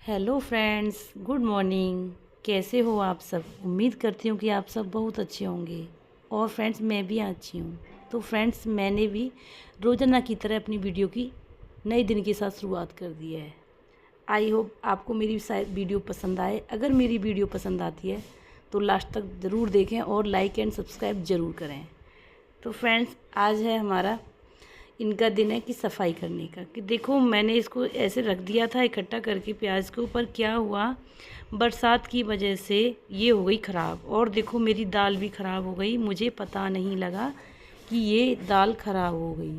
Hello friends, good morning. कैसे हो आप सब? उम्मीद करती हूँ कि आप सब बहुत अच्छे होंगे। और फ्रेंड्स, मैं भी अच्छी हूँ। तो फ्रेंड्स, मैंने भी रोज़ाना की तरह अपनी वीडियो की नए दिन के साथ शुरुआत कर दी है। आई होप आपको मेरी शायद वीडियो पसंद आए। अगर मेरी वीडियो पसंद आती है तो लास्ट तक ज़रूर देखें और लाइक एंड सब्सक्राइब ज़रूर करें। तो फ्रेंड्स, आज है हमारा इनका दिन है कि सफाई करने का। कि देखो, मैंने इसको ऐसे रख दिया था इकट्ठा करके प्याज के ऊपर। क्या हुआ, बरसात की वजह से ये हो गई ख़राब। और देखो, मेरी दाल भी ख़राब हो गई। मुझे पता नहीं लगा कि ये दाल ख़राब हो गई।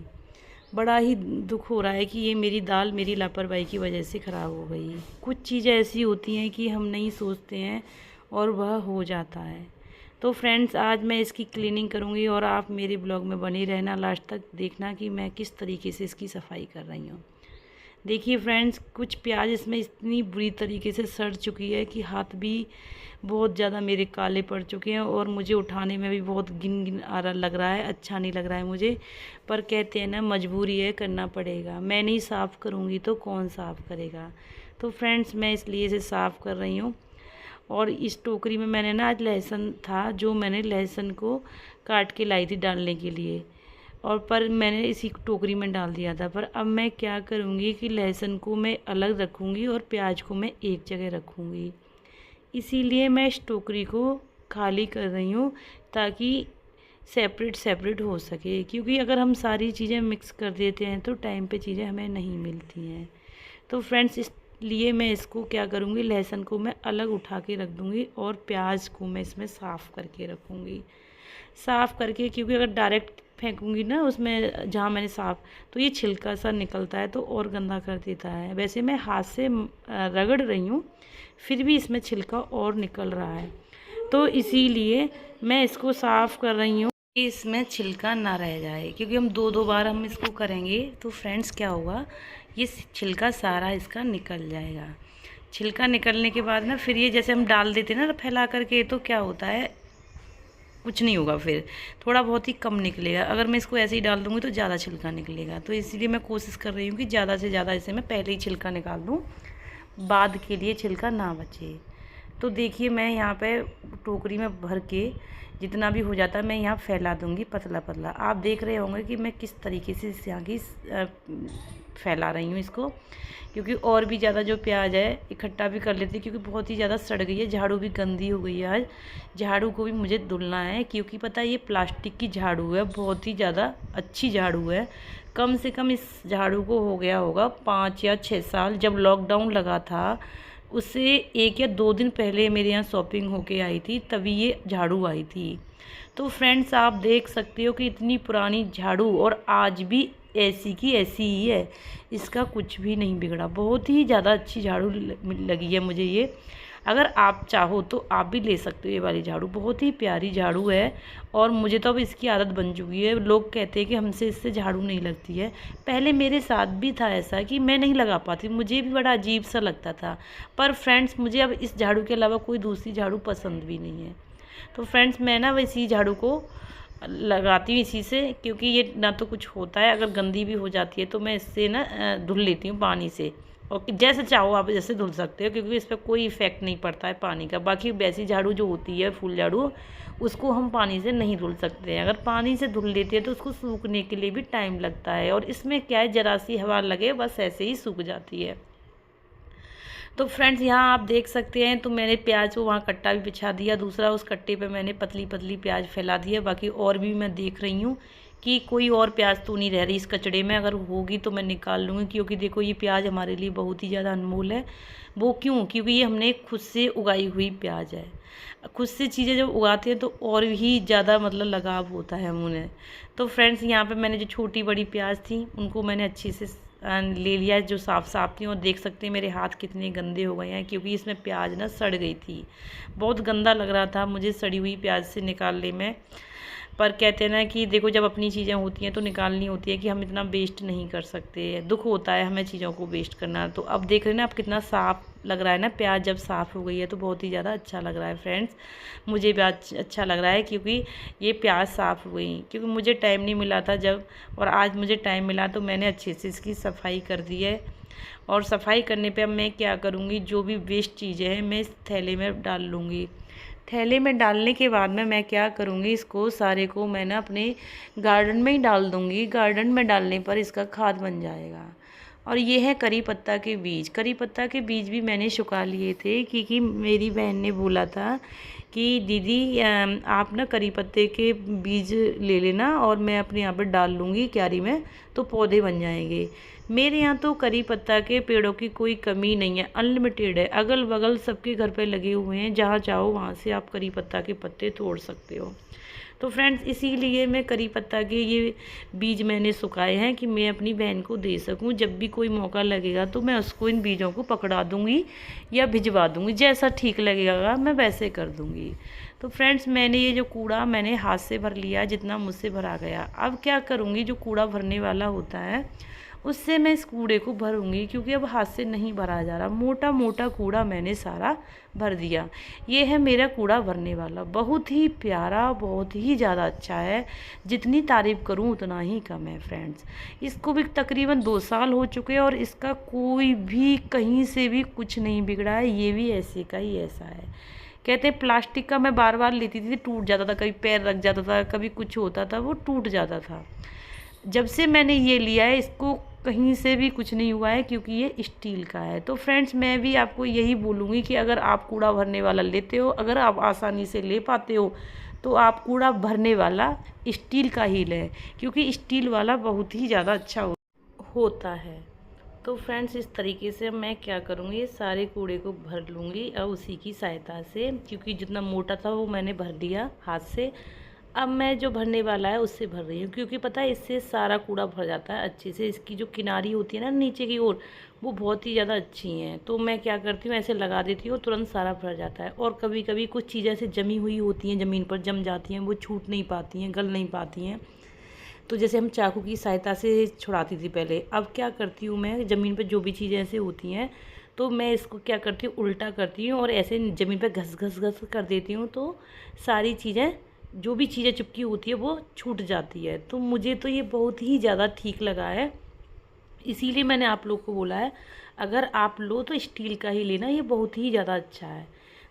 बड़ा ही दुख हो रहा है कि ये मेरी दाल मेरी लापरवाही की वजह से ख़राब हो गई। कुछ चीज़ें ऐसी होती हैं कि हम नहीं सोचते हैं और वह हो जाता है। तो फ्रेंड्स, आज मैं इसकी क्लीनिंग करूँगी और आप मेरे ब्लॉग में बने रहना, लास्ट तक देखना कि मैं किस तरीके से इसकी सफाई कर रही हूँ। देखिए फ्रेंड्स, कुछ प्याज इसमें इतनी बुरी तरीके से सड़ चुकी है कि हाथ भी बहुत ज़्यादा मेरे काले पड़ चुके हैं और मुझे उठाने में भी बहुत गिन गिन आ रहा लग रहा है। अच्छा नहीं लग रहा है मुझे, पर कहते हैं ना, मजबूरी है, करना पड़ेगा। मैं नहीं साफ़ करूँगी तो कौन साफ़ करेगा। तो फ्रेंड्स, मैं इसलिए इसे साफ़ कर रही हूँ। और इस टोकरी में मैंने ना, आज लहसुन था जो मैंने लहसुन को काट के लाई थी डालने के लिए, और पर मैंने इसी टोकरी में डाल दिया था। पर अब मैं क्या करूँगी कि लहसुन को मैं अलग रखूँगी और प्याज को मैं एक जगह रखूँगी। इसीलिए मैं इस टोकरी को खाली कर रही हूँ, ताकि सेपरेट सेपरेट हो सके। क्योंकि अगर हम सारी चीज़ें मिक्स कर देते हैं तो टाइम पे चीज़ें हमें नहीं मिलती हैं। तो फ्रेंड्स, इसलिए मैं इसको क्या करूँगी, लहसुन को मैं अलग उठा के रख दूँगी और प्याज को मैं इसमें साफ़ करके रखूँगी। साफ़ करके, क्योंकि अगर डायरेक्ट फेंकूँगी ना उसमें जहाँ मैंने साफ़, तो ये छिलका सा निकलता है तो और गंदा कर देता है। वैसे मैं हाथ से रगड़ रही हूँ, फिर भी इसमें छिलका और निकल रहा है। तो इसीलिए मैं इसको साफ़ कर रही हूँ कि इसमें छिलका ना रह जाए। क्योंकि हम दो दो बार हम इसको करेंगे तो फ्रेंड्स क्या होगा, ये छिलका सारा इसका निकल जाएगा। छिलका निकलने के बाद ना, फिर ये जैसे हम डाल देते हैं ना फैला करके, तो क्या होता है, कुछ नहीं होगा, फिर थोड़ा बहुत ही कम निकलेगा। अगर मैं इसको ऐसे ही डाल दूँगी तो ज़्यादा छिलका निकलेगा। तो इसीलिए मैं कोशिश कर रही हूँ कि ज़्यादा से ज़्यादा इसे मैं पहले ही छिलका निकाल दूँ, बाद के लिए छिलका ना बचे। तो देखिए, मैं यहाँ पे टोकरी में भर के जितना भी हो जाता है मैं यहाँ फैला दूँगी पतला पतला। आप देख रहे होंगे कि मैं किस तरीके से इस यहाँ की फैला रही हूँ इसको। क्योंकि और भी ज़्यादा जो प्याज है इकट्ठा भी कर लेती है, क्योंकि बहुत ही ज़्यादा सड़ गई है। झाड़ू भी गंदी हो गई है। आज झाड़ू को भी मुझे धुलना है, क्योंकि पता है ये प्लास्टिक की झाड़ू है, बहुत ही ज़्यादा अच्छी झाड़ू है। कम से कम इस झाड़ू को हो गया होगा 5 या 6 साल। जब लॉकडाउन लगा था उससे 1 या 2 दिन पहले मेरे यहाँ शॉपिंग होके आई थी, तभी ये झाड़ू आई थी। तो फ्रेंड्स, आप देख सकते हो कि इतनी पुरानी झाड़ू और आज भी ऐसी की ऐसी ही है, इसका कुछ भी नहीं बिगड़ा। बहुत ही ज़्यादा अच्छी झाड़ू लगी है मुझे ये। अगर आप चाहो तो आप भी ले सकते हो ये वाली झाड़ू, बहुत ही प्यारी झाड़ू है। और मुझे तो अब इसकी आदत बन चुकी है। लोग कहते हैं कि हमसे इससे झाड़ू नहीं लगती है। पहले मेरे साथ भी था ऐसा कि मैं नहीं लगा पाती, मुझे भी बड़ा अजीब सा लगता था। पर फ्रेंड्स, मुझे अब इस झाड़ू के अलावा कोई दूसरी झाड़ू पसंद भी नहीं है। तो फ्रेंड्स, मैं ना इसी झाड़ू को लगाती हूँ इसी से, क्योंकि ये ना तो कुछ होता है। अगर गंदी भी हो जाती है तो मैं इससे ना धुल लेती हूँ पानी से। और जैसे चाहो आप जैसे धुल सकते हो, क्योंकि इस पर कोई इफ़ेक्ट नहीं पड़ता है पानी का। बाकी वैसी झाड़ू जो होती है फुल झाड़ू, उसको हम पानी से नहीं धुल सकते हैं। अगर पानी से धुल लेते हैं तो उसको सूखने के लिए भी टाइम लगता है। और इसमें क्या है, ज़रा सी हवा लगे बस ऐसे ही सूख जाती है। तो फ्रेंड्स, यहाँ आप देख सकते हैं, तो मैंने प्याज को वहाँ कट्टा भी बिछा दिया दूसरा, उस कट्टे पे मैंने पतली पतली प्याज फैला दी है। बाकी और भी मैं देख रही हूँ कि कोई और प्याज तो नहीं रह रही इस कचड़े में। अगर होगी तो मैं निकाल लूँगी, क्योंकि देखो ये प्याज हमारे लिए बहुत ही ज़्यादा अनमोल है। वो क्यों? क्योंकि ये हमने खुद से उगाई हुई प्याज है। खुद से चीज़ें जब उगाते हैं तो और ही ज़्यादा मतलब लगाव होता है उन्हें। तो फ्रेंड्स, यहाँ पे मैंने जो छोटी बड़ी प्याज थी उनको मैंने अच्छी से ले लिया है, जो साफ़ थी। और देख सकते हैं मेरे हाथ कितने गंदे हो गए हैं, क्योंकि इसमें प्याज ना सड़ गई थी। बहुत गंदा लग रहा था मुझे सड़ी हुई प्याज से निकालने में। पर कहते हैं ना कि देखो, जब अपनी चीज़ें होती हैं तो निकालनी होती है, कि हम इतना वेस्ट नहीं कर सकते। दुख होता है हमें चीज़ों को वेस्ट करना। तो अब देख रहे हैं ना आप, कितना साफ़ लग रहा है ना प्याज। जब साफ़ हो गई है तो बहुत ही ज़्यादा अच्छा लग रहा है फ्रेंड्स। मुझे भी अच्छा लग रहा है, क्योंकि ये प्याज साफ़ हो गई। क्योंकि मुझे टाइम नहीं मिला था जब, और आज मुझे टाइम मिला तो मैंने अच्छे से इसकी सफाई कर दी है। और सफाई करने पे अब मैं क्या करूँगी, जो भी वेस्ट चीज़ें हैं मैं इस थैले में डाल लूँगी। थैले में डालने के बाद में मैं क्या करूँगी, इसको सारे को मैं ना अपने गार्डन में ही डाल दूँगी। गार्डन में डालने पर इसका खाद बन जाएगा। और ये है करी पत्ता के बीज। करी पत्ता के बीज भी मैंने सुखा लिए थे, क्योंकि मेरी बहन ने बोला था कि दीदी आप ना करी पत्ते के बीज ले लेना और मैं अपने यहाँ पर डाल लूँगी क्यारी में, तो पौधे बन जाएंगे। मेरे यहाँ तो करी पत्ता के पेड़ों की कोई कमी नहीं है, अनलिमिटेड है। अगल बगल सबके घर पे लगे हुए हैं, जहाँ चाहो वहाँ से आप करी पत्ता के पत्ते तोड़ सकते हो। तो फ्रेंड्स इसीलिए मैं करी पत्ता के ये बीज मैंने सुखाए हैं कि मैं अपनी बहन को दे सकूं। जब भी कोई मौका लगेगा तो मैं उसको इन बीजों को पकड़ा दूंगी या भिजवा दूंगी, जैसा ठीक लगेगा मैं वैसे कर दूंगी। तो फ्रेंड्स मैंने ये जो कूड़ा मैंने हाथ से भर लिया, जितना मुझसे भरा गया। अब क्या करूँगी, जो कूड़ा भरने वाला होता है उससे मैं इस कूड़े को भरूंगी, क्योंकि अब हाथ से नहीं भरा जा रहा। मोटा मोटा कूड़ा मैंने सारा भर दिया। ये है मेरा कूड़ा भरने वाला, बहुत ही प्यारा, बहुत ही ज़्यादा अच्छा है। जितनी तारीफ़ करूं उतना ही कम है फ्रेंड्स। इसको भी तकरीबन 2 साल हो चुके हैं और इसका कोई भी कहीं से भी कुछ नहीं बिगड़ा है। ये भी ऐसे का ही ऐसा है। कहते हैं प्लास्टिक का मैं बार बार लेती थी, टूट जाता था, कभी पैर रख जाता था, कभी कुछ होता था, वो टूट जाता था। जब से मैंने ये लिया है इसको कहीं से भी कुछ नहीं हुआ है, क्योंकि ये स्टील का है। तो फ्रेंड्स मैं भी आपको यही बोलूँगी कि अगर आप कूड़ा भरने वाला लेते हो, अगर आप आसानी से ले पाते हो, तो आप कूड़ा भरने वाला स्टील का ही लें, क्योंकि स्टील वाला बहुत ही ज़्यादा अच्छा होता है। तो फ्रेंड्स इस तरीके से मैं क्या करूँगी, सारे कूड़े को भर लूँगी अब उसी की सहायता से, क्योंकि जितना मोटा था वो मैंने भर दिया हाथ से। अब मैं जो भरने वाला है उससे भर रही हूँ, क्योंकि पता है इससे सारा कूड़ा भर जाता है अच्छे से। इसकी जो किनारी होती है ना नीचे की ओर, वो बहुत ही ज़्यादा अच्छी हैं। तो मैं क्या करती हूँ, ऐसे लगा देती हूँ, तुरंत सारा भर जाता है। और कभी कभी कुछ चीज़ें ऐसे जमी हुई होती हैं, ज़मीन पर जम जाती हैं, वो छूट नहीं पाती हैं, गल नहीं पाती हैं। तो जैसे हम चाकू की सहायता से छुड़ाती थी पहले, अब क्या करती हूँ मैं, ज़मीन पर जो भी चीज़ें ऐसे होती हैं तो मैं इसको क्या करती हूँ, उल्टा करती हूँ और ऐसे ज़मीन पर घस घस घस कर देती हूँ। तो सारी चीज़ें, जो भी चीज़ें चिपकी होती है वो छूट जाती है। तो मुझे तो ये बहुत ही ज़्यादा ठीक लगा है, इसीलिए मैंने आप लोग को बोला है अगर आप लो तो स्टील का ही लेना, ये बहुत ही ज़्यादा अच्छा है।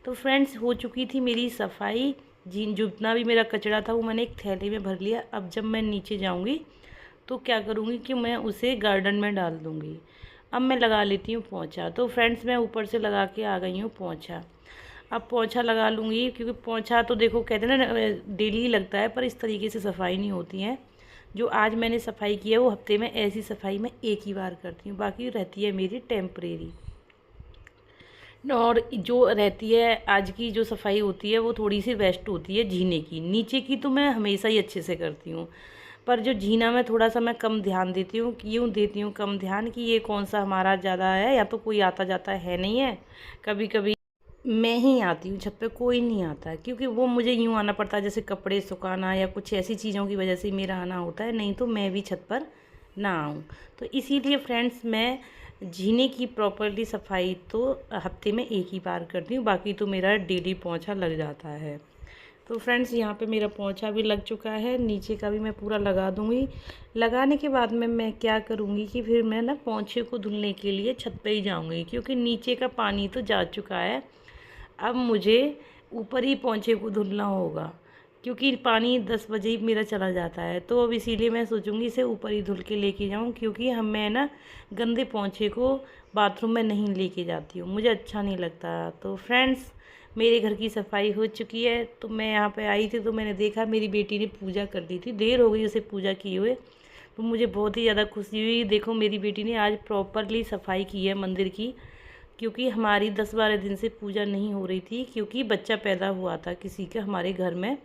तो फ्रेंड्स हो चुकी थी मेरी सफाई। जितना भी मेरा कचरा था वो मैंने एक थैले में भर लिया। अब जब मैं नीचे जाऊँगी तो क्या करूँगी कि मैं उसे गार्डन में डाल दूँगी। अब मैं लगा लेती हूँ पोंछा। तो फ्रेंड्स मैं ऊपर से लगा के आ गई हूँ पोंछा। अब पोंछा लगा लूँगी, क्योंकि पोंछा तो देखो कहते हैं ना डेली ही लगता है, पर इस तरीके से सफाई नहीं होती है। जो आज मैंने सफाई की है वो हफ्ते में ऐसी सफाई मैं एक ही बार करती हूँ, बाकी रहती है मेरी टेम्परेरी। और जो रहती है आज की जो सफाई होती है वो थोड़ी सी वेस्ट होती है जीने की। नीचे की तो मैं हमेशा ही अच्छे से करती हूँ, पर जो जीना में थोड़ा सा मैं कम ध्यान देती हूँ। क्यों देती हूँ कम ध्यान, कि ये कौन सा हमारा ज़्यादा है, या तो कोई आता जाता है नहीं है, कभी कभी मैं ही आती हूँ छत पे, कोई नहीं आता है, क्योंकि वो मुझे यूँ आना पड़ता है, जैसे कपड़े सुखाना या कुछ ऐसी चीज़ों की वजह से मेरा आना होता है, नहीं तो मैं भी छत पर ना आऊँ। तो इसीलिए फ्रेंड्स मैं जीने की प्रॉपरली सफाई तो हफ्ते में एक ही बार करती हूँ, बाकी तो मेरा डेली पोंछा लग जाता है। तो फ्रेंड्स यहाँ पे मेरा पोंछा भी लग चुका है, नीचे का भी मैं पूरा लगा दूँगी। लगाने के बाद में मैं क्या करूँगी कि फिर मैं ना पोंछे को धुलने के लिए छत पे ही जाऊँगी, क्योंकि नीचे का पानी तो जा चुका है। अब मुझे ऊपर ही पोंछे को धुलना होगा, क्योंकि पानी 10 बजे ही मेरा चला जाता है। तो अब इसीलिए मैं सोचूंगी इसे ऊपर ही धुल के लेके जाऊं, क्योंकि मैं ना गंदे पोंछे को बाथरूम में नहीं लेके जाती हूँ, मुझे अच्छा नहीं लगता। तो फ्रेंड्स मेरे घर की सफाई हो चुकी है। तो मैं यहाँ पे आई थी तो मैंने देखा मेरी बेटी ने पूजा कर दी थी, देर हो गई उसे पूजा किए हुए। तो मुझे बहुत ही ज़्यादा खुशी हुई। देखो मेरी बेटी ने आज प्रॉपरली सफाई की है मंदिर की, क्योंकि हमारी 10-12 दिन से पूजा नहीं हो रही थी, क्योंकि बच्चा पैदा हुआ था किसी का हमारे घर में,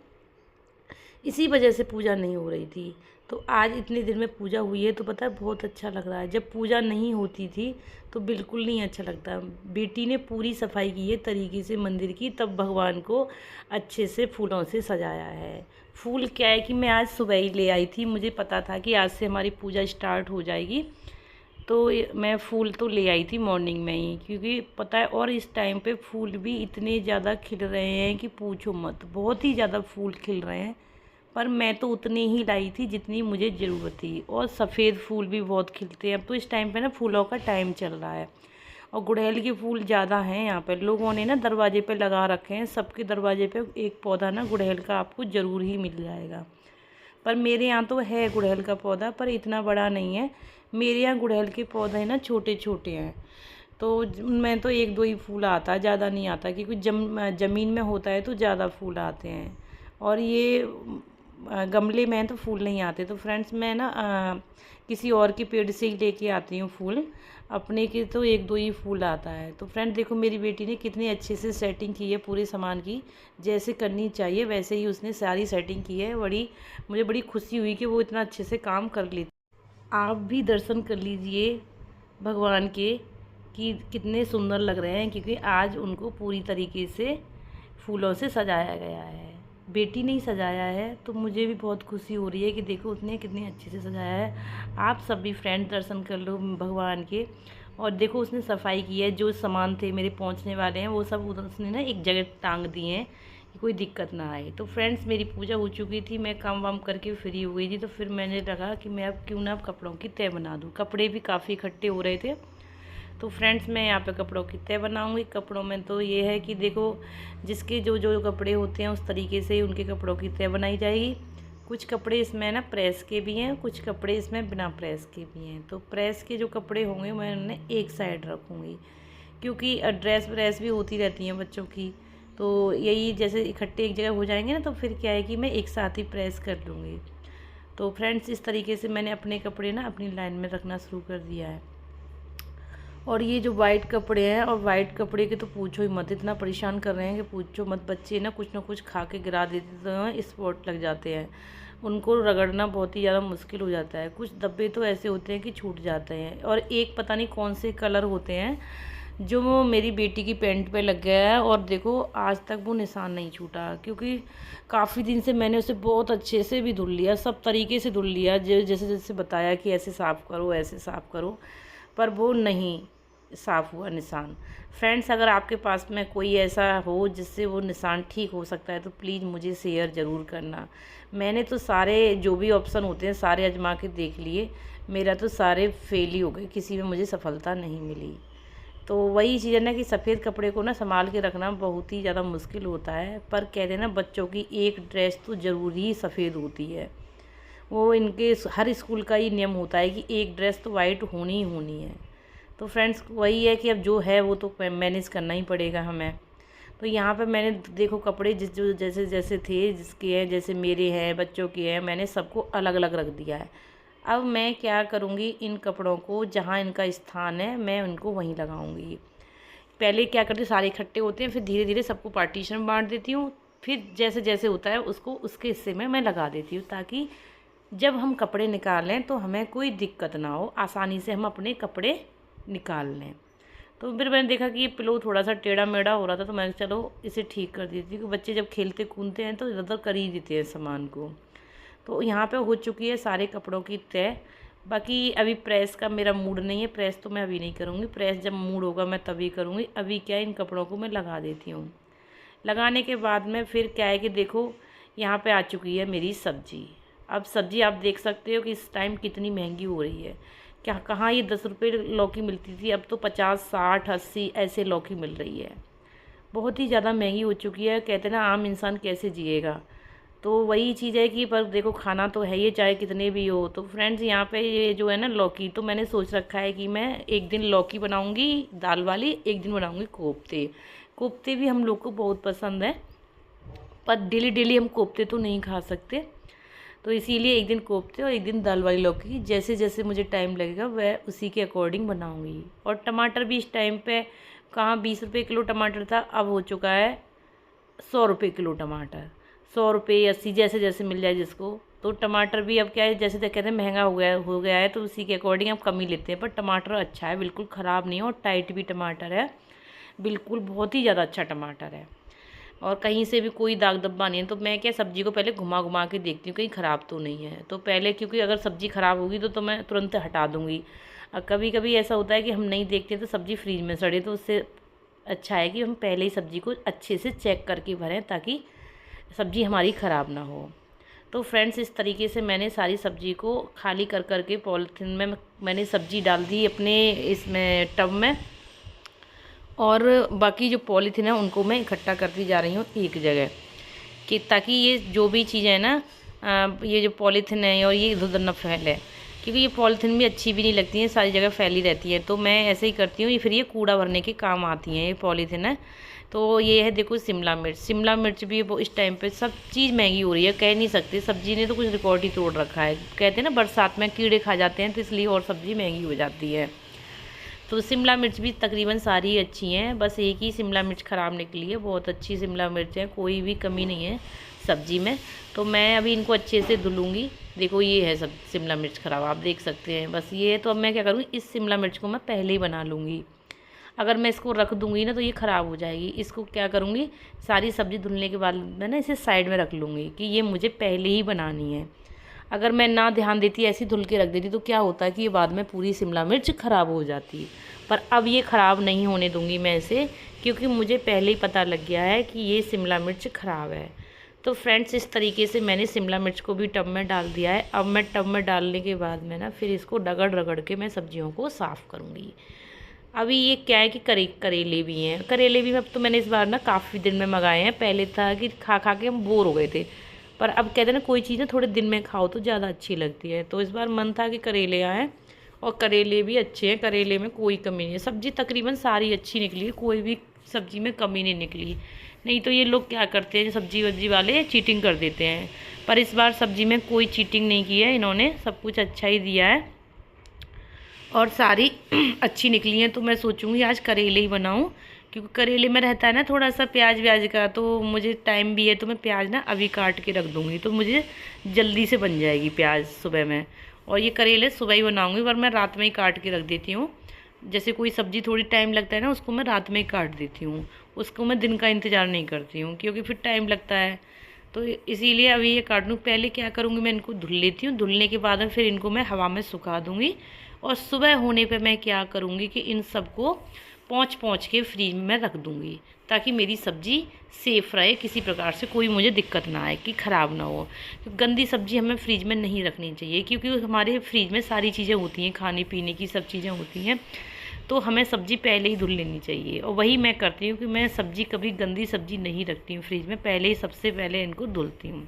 इसी वजह से पूजा नहीं हो रही थी। तो आज इतने दिन में पूजा हुई है तो पता है बहुत अच्छा लग रहा है। जब पूजा नहीं होती थी तो बिल्कुल नहीं अच्छा लगता। बेटी ने पूरी सफाई की है तरीके से मंदिर की, तब भगवान को अच्छे से फूलों से सजाया है। फूल क्या है कि मैं आज सुबह ही ले आई थी, मुझे पता था कि आज से हमारी पूजा स्टार्ट हो जाएगी, तो मैं फूल तो ले आई थी मॉर्निंग में ही, क्योंकि पता है और इस टाइम पे फूल भी इतने ज़्यादा खिल रहे हैं कि पूछो मत, बहुत ही ज़्यादा फूल खिल रहे हैं। पर मैं तो उतनी ही लाई थी जितनी मुझे ज़रूरत थी। और सफ़ेद फूल भी बहुत खिलते हैं। अब तो इस टाइम पे ना फूलों का टाइम चल रहा है और गुड़हल के फूल ज़्यादा हैं यहाँ पर। लोगों ने ना दरवाजे पे लगा रखे हैं, सबके दरवाजे पे एक पौधा ना गुड़हल का आपको ज़रूर ही मिल जाएगा। पर मेरे यहाँ तो है गुड़हल का पौधा, पर इतना बड़ा नहीं है। मेरे यहाँ गुड़हल के पौधे ना छोटे छोटे हैं, तो उनमें तो एक दो ही फूल आता है, ज़्यादा नहीं आता, क्योंकि ज़मीन में होता है तो ज़्यादा फूल आते हैं। और ये गमले में तो फूल नहीं आते। तो फ्रेंड्स मैं ना किसी और के पेड़ से ही लेके आती हूँ फूल, अपने के तो एक दो ही फूल आता है। तो फ्रेंड देखो मेरी बेटी ने कितनी अच्छे से सेटिंग की है पूरे सामान की, जैसे करनी चाहिए वैसे ही उसने सारी सेटिंग की है। मुझे बड़ी खुशी हुई कि वो इतना अच्छे से काम कर लेती। आप भी दर्शन कर लीजिए भगवान के कि कितने सुंदर लग रहे हैं, क्योंकि आज उनको पूरी तरीके से फूलों से सजाया गया है। बेटी ने ही सजाया है, तो मुझे भी बहुत खुशी हो रही है कि देखो उसने कितने अच्छे से सजाया है। आप सब भी फ्रेंड दर्शन कर लो भगवान के। और देखो उसने सफाई की है, जो सामान थे मेरे पहुंचने वाले हैं वो सब उसने ना एक जगह टांग दिए हैं कि कोई दिक्कत ना आए। तो फ्रेंड्स मेरी पूजा हो चुकी थी, मैं काम वाम करके फ्री हो गई थी। तो फिर मैंने लगा कि मैं अब क्यों ना कपड़ों की तह बना दूँ। कपड़े भी काफ़ी इकट्ठे हो रहे थे, तो फ्रेंड्स मैं यहाँ पे कपड़ों की तह बनाऊँगी। कपड़ों में तो ये है कि देखो जिसके जो जो कपड़े होते हैं उस तरीके से उनके कपड़ों की तह बनाई जाएगी। कुछ कपड़े इसमें ना प्रेस के भी हैं, कुछ कपड़े इसमें बिना प्रेस के भी हैं। तो प्रेस के जो कपड़े होंगे मैं उन्हें एक साइड रखूँगी, क्योंकि ड्रेस व्रेस भी होती रहती हैं बच्चों की। तो यही जैसे इकट्ठे एक जगह हो जाएंगे ना, तो फिर क्या है कि मैं एक साथ ही प्रेस कर लूँगी। तो फ्रेंड्स इस तरीके से मैंने अपने कपड़े ना अपनी लाइन में रखना शुरू कर दिया है। और ये जो वाइट कपड़े हैं, और वाइट कपड़े के तो पूछो ही मत, इतना परेशान कर रहे हैं कि पूछो मत। बच्चे ना कुछ खा के गिरा देते हैं, स्पॉट लग जाते हैं, उनको रगड़ना बहुत ही ज़्यादा मुश्किल हो जाता है। कुछ डब्बे तो ऐसे होते हैं कि छूट जाते हैं। और एक पता नहीं कौन से कलर होते हैं जो मेरी बेटी की पैंट पे लग गया है, और देखो आज तक वो निशान नहीं छूटा, क्योंकि काफ़ी दिन से मैंने उसे बहुत अच्छे से भी धुल लिया, सब तरीके से धुल लिया, जैसे जैसे बताया कि ऐसे साफ़ करो ऐसे साफ़ करो, पर वो नहीं साफ़ हुआ निशान। फ्रेंड्स अगर आपके पास में कोई ऐसा हो जिससे वो निशान ठीक हो सकता है तो प्लीज़ मुझे शेयर ज़रूर करना। मैंने तो सारे जो भी ऑप्शन होते हैं सारे आजमा के देख लिए, मेरा तो सारे फेल ही हो गए, किसी में मुझे सफलता नहीं मिली। तो वही चीज़ है ना कि सफ़ेद कपड़े को ना संभाल के रखना बहुत ही ज़्यादा मुश्किल होता है। पर कहते हैं ना बच्चों की एक ड्रेस तो ज़रूरी ही सफ़ेद होती है, वो इनके हर स्कूल का ही नियम होता है कि एक ड्रेस तो वाइट होनी ही होनी है। तो फ्रेंड्स वही है कि अब जो है वो तो मैनेज करना ही पड़ेगा हमें। तो यहाँ पर मैंने देखो कपड़े जो जैसे जैसे थे, जिसके हैं जैसे मेरे हैं बच्चों के हैं, मैंने सबको अलग अलग रख दिया है। अब मैं क्या करूँगी, इन कपड़ों को जहाँ इनका स्थान है मैं उनको वहीं लगाऊँगी। पहले क्या करती हूँ, सारे इकट्ठे होते हैं, फिर धीरे धीरे सबको पार्टीशन बांट देती हूँ, फिर जैसे जैसे होता है उसको उसके हिस्से में मैं लगा देती हूँ, ताकि जब हम कपड़े निकालें तो हमें कोई दिक्कत ना हो, आसानी से हम अपने कपड़े निकाल लें। तो फिर मैंने देखा कि ये पिलो थोड़ा सा टेढ़ा मेढ़ा हो रहा था, तो मैंने चलो इसे ठीक कर दी थी, क्योंकि बच्चे जब खेलते कूदते हैं तो इधर उधर कर ही देते हैं सामान को। तो यहाँ पे हो चुकी है सारे कपड़ों की तय। बाकी अभी प्रेस का मेरा मूड नहीं है, प्रेस तो मैं अभी नहीं करूँगी, प्रेस जब मूड होगा मैं तभी करूँगी। अभी क्या है इन कपड़ों को मैं लगा देती हूँ। लगाने के बाद में फिर क्या है कि देखो यहाँ पे आ चुकी है मेरी सब्ज़ी। अब सब्ज़ी आप देख सकते हो कि इस टाइम कितनी महंगी हो रही है। क्या कहाँ ये 10 रुपये लौकी मिलती थी, अब तो 50 60 80 ऐसे लौकी मिल रही है। बहुत ही ज़्यादा महंगी हो चुकी है। कहते हैं ना आम इंसान कैसे जिएगा। तो वही चीज़ है कि पर देखो खाना तो है ही, चाहे कितने भी हो। तो फ्रेंड्स यहाँ पे ये जो है ना लौकी, तो मैंने सोच रखा है कि मैं एक दिन लौकी बनाऊँगी दाल वाली, एक दिन बनाऊँगी कोफ्ते। कोफ्ते भी हम लोग को बहुत पसंद है, पर डेली डेली हम कोफ्ते तो नहीं खा सकते, तो इसीलिए एक दिन कोफ्ते और एक दिन दाल वाली लौकी, जैसे जैसे मुझे टाइम लगेगा वह उसी के अकॉर्डिंग बनाऊँगी। और टमाटर भी इस टाइम पे कहाँ 20 रुपये किलो टमाटर था, अब हो चुका है 100 रुपये किलो टमाटर, 100 रुपये 80 जैसे जैसे मिल जाए जिसको। तो टमाटर भी अब क्या है, जैसे कहते हैं महंगा हो गया है, तो उसी के अकॉर्डिंग हम कम ही लेते हैं। पर टमाटर अच्छा है, बिल्कुल ख़राब नहीं है, और टाइट भी टमाटर है, बिल्कुल बहुत ही ज़्यादा अच्छा टमाटर है, और कहीं से भी कोई दाग धब्बा नहीं है। तो मैं क्या सब्ज़ी को पहले घुमा घुमा के देखती हूँ कहीं ख़राब तो नहीं है। तो पहले क्योंकि अगर सब्ज़ी ख़राब होगी तो मैं तुरंत हटा दूँगी। और कभी कभी ऐसा होता है कि हम नहीं देखते तो सब्ज़ी फ्रीज में सड़े, तो उससे अच्छा है कि हम पहले ही सब्ज़ी को अच्छे से चेक करके भरें, ताकि सब्ज़ी हमारी ख़राब ना हो। तो फ्रेंड्स इस तरीके से मैंने सारी सब्ज़ी को खाली कर कर के पॉलीथीन में मैंने सब्ज़ी डाल दी अपने इसमें टब में, और बाकी जो पॉलीथीन है उनको मैं इकट्ठा करती जा रही हूँ एक जगह, कि ताकि ये जो भी चीज़ें हैं ना, ये जो पॉलीथीन है और ये इधर उधर न फैले, क्योंकि ये पॉलीथीन भी अच्छी भी नहीं लगती है, सारी जगह फैली रहती है। तो मैं ऐसे ही करती हूँ, ये फिर ये कूड़ा भरने के काम आती हैं ये पॉलीथीन है। तो ये है देखो शिमला मिर्च भी वो इस टाइम पे सब चीज़ महंगी हो रही है, कह नहीं सकते, सब्ज़ी ने तो कुछ रिकॉर्ड ही तोड़ रखा है। कहते हैं ना बरसात में कीड़े खा जाते हैं, तो इसलिए और सब्ज़ी महंगी हो जाती है। तो शिमला मिर्च भी तकरीबन सारी अच्छी हैं, बस एक ही शिमला मिर्च ख़राब निकली है। बहुत अच्छी शिमला मिर्च है, कोई भी कमी नहीं है सब्ज़ी में। तो मैं अभी इनको अच्छे से धुलूँगी। देखो ये है सब शिमला मिर्च ख़राब, आप देख सकते हैं, बस ये है। तो अब मैं क्या करूँगी, इस शिमला मिर्च को मैं पहले ही बना लूँगी। अगर मैं इसको रख दूँगी ना तो ये ख़राब हो जाएगी। इसको क्या करूँगी, सारी सब्ज़ी धुलने के बाद मैं ना इसे साइड में रख लूँगी कि ये मुझे पहले ही बनानी है। अगर मैं ना ध्यान देती, ऐसी धुल के रख देती, तो क्या होता है कि ये बाद में पूरी शिमला मिर्च ख़राब हो जाती है। पर अब ये ख़राब नहीं होने दूँगी मैं इसे, क्योंकि मुझे पहले ही पता लग गया है कि ये शिमला मिर्च ख़राब है। तो फ्रेंड्स इस तरीके से मैंने शिमला मिर्च को भी टब में डाल दिया है। अब मैं टब में डालने के बाद में ना फिर इसको रगड़ रगड़ के मैं सब्जियों को साफ़ करूँगी। अभी ये क्या है कि करेले भी हैं, करेले भी अब तो मैंने इस बार ना काफ़ी दिन में मंगाए हैं। पहले था कि खा खा के हम बोर हो गए थे, पर अब कहते हैं ना कोई चीज़ ना थोड़े दिन में खाओ तो ज़्यादा अच्छी लगती है। तो इस बार मन था कि करेले आएँ, और करेले भी अच्छे हैं, करेले में कोई कमी नहीं है। सब्ज़ी तकरीबन सारी अच्छी निकली है, कोई भी सब्ज़ी में कमी नहीं निकली। नहीं तो ये लोग क्या करते हैं, सब्ज़ी वब्जी वाले चीटिंग कर देते हैं, पर इस बार सब्ज़ी में कोई चीटिंग नहीं की है इन्होंने, सब कुछ अच्छा ही दिया है और सारी अच्छी निकली हैं। तो मैं सोचूंगी आज करेले ही बनाऊं, क्योंकि करेले में रहता है ना थोड़ा सा प्याज व्याज का, तो मुझे टाइम भी है, तो मैं प्याज ना अभी काट के रख दूंगी, तो मुझे जल्दी से बन जाएगी प्याज सुबह में। और ये करेले सुबह ही बनाऊंगी, पर मैं रात में ही काट के रख देती हूँ। जैसे कोई सब्ज़ी थोड़ी टाइम लगता है ना, उसको मैं रात में ही काट देती हूँ, उसको मैं दिन का इंतज़ार नहीं करती हूँ, क्योंकि फिर टाइम लगता है। तो इसीलिए अभी ये काट लूँ। पहले क्या करूँगी, मैं इनको धुल लेती हूँ, धुलने के बाद फिर इनको मैं हवा में सुखा दूँगी, और सुबह होने पे मैं क्या करूँगी कि इन सबको पोंछ के फ्रीज में रख दूँगी, ताकि मेरी सब्ज़ी सेफ़ रहे, किसी प्रकार से कोई मुझे दिक्कत ना आए कि ख़राब ना हो। तो गंदी सब्ज़ी हमें फ्रीज में नहीं रखनी चाहिए, क्योंकि हमारे फ्रीज में सारी चीज़ें होती हैं, खाने पीने की सब चीज़ें होती हैं, तो हमें सब्ज़ी पहले ही धुल लेनी चाहिए। और वही मैं करती हूँ कि मैं सब्ज़ी कभी गंदी सब्ज़ी नहीं रखती हूँ फ्रिज में, पहले ही सबसे पहले इनको धुलती हूँ।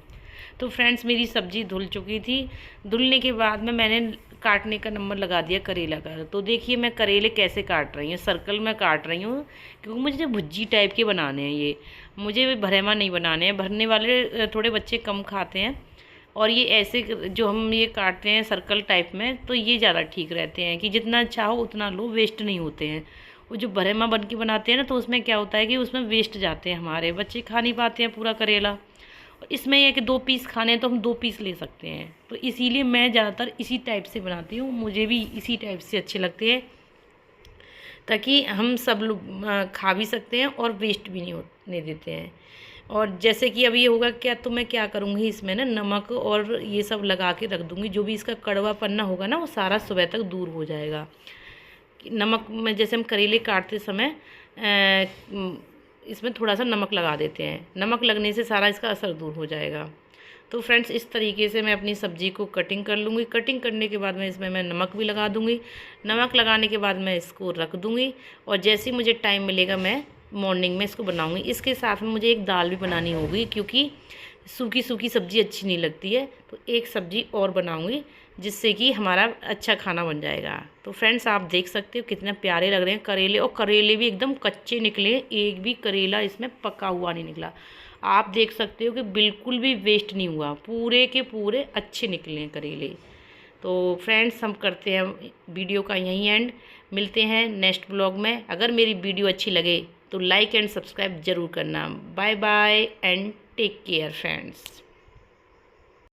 तो फ्रेंड्स मेरी सब्ज़ी धुल चुकी थी, धुलने के बाद में मैंने काटने का नंबर लगा दिया करेला का। तो देखिए मैं करेले कैसे काट रही हूँ, सर्कल में काट रही हूँ, क्योंकि मुझे भुज्जी टाइप के बनाने हैं ये, मुझे भरेमा नहीं बनाने हैं। भरने वाले थोड़े बच्चे कम खाते हैं, और ये ऐसे जो हम ये काटते हैं सर्कल टाइप में, तो ये ज़्यादा ठीक रहते हैं कि जितना चाहो उतना लो, वेस्ट नहीं होते हैं। वो जो भरेमा बन के बनाते हैं ना, तो उसमें क्या होता है कि उसमें वेस्ट जाते हैं, हमारे बच्चे खा नहीं पाते हैं पूरा करेला। और इसमें यह कि 2 पीस खाने हैं तो हम 2 पीस ले सकते हैं, तो इसीलिए मैं ज़्यादातर इसी टाइप से बनाती हूँ, मुझे भी इसी टाइप से अच्छे लगते हैं, ताकि हम सब लोग खा भी सकते हैं और वेस्ट भी नहीं होने देते हैं। और जैसे कि अब ये होगा क्या, तो मैं क्या करूँगी, इसमें ना नमक और ये सब लगा के रख दूँगी, जो भी इसका कड़वा पन्ना होगा ना वो सारा सुबह तक दूर हो जाएगा। नमक में जैसे हम करेले काटते समय इसमें थोड़ा सा नमक लगा देते हैं, नमक लगने से सारा इसका असर दूर हो जाएगा। तो फ्रेंड्स इस तरीके से मैं अपनी सब्ज़ी को कटिंग कर लूँगी। कटिंग करने के बाद में इसमें मैं नमक भी लगा दूँगी, नमक लगाने के बाद मैं इसको रख दूँगी, और जैसे ही मुझे टाइम मिलेगा मैं मॉर्निंग में इसको बनाऊँगी। इसके साथ में मुझे एक दाल भी बनानी होगी, क्योंकि सूखी सूखी सब्ज़ी अच्छी नहीं लगती है, तो एक सब्ज़ी और बनाऊँगी, जिससे कि हमारा अच्छा खाना बन जाएगा। तो फ्रेंड्स आप देख सकते हो कितने प्यारे लग रहे हैं करेले, और करेले भी एकदम कच्चे निकले, एक भी करेला इसमें पका हुआ नहीं निकला। आप देख सकते हो कि बिल्कुल भी वेस्ट नहीं हुआ, पूरे के पूरे अच्छे निकले हैं करेले। तो फ्रेंड्स हम करते हैं वीडियो का यहीं एंड, मिलते हैं नेक्स्ट ब्लॉग में। अगर मेरी वीडियो अच्छी लगे तो लाइक एंड सब्सक्राइब ज़रूर करना। Bye bye and take care friends.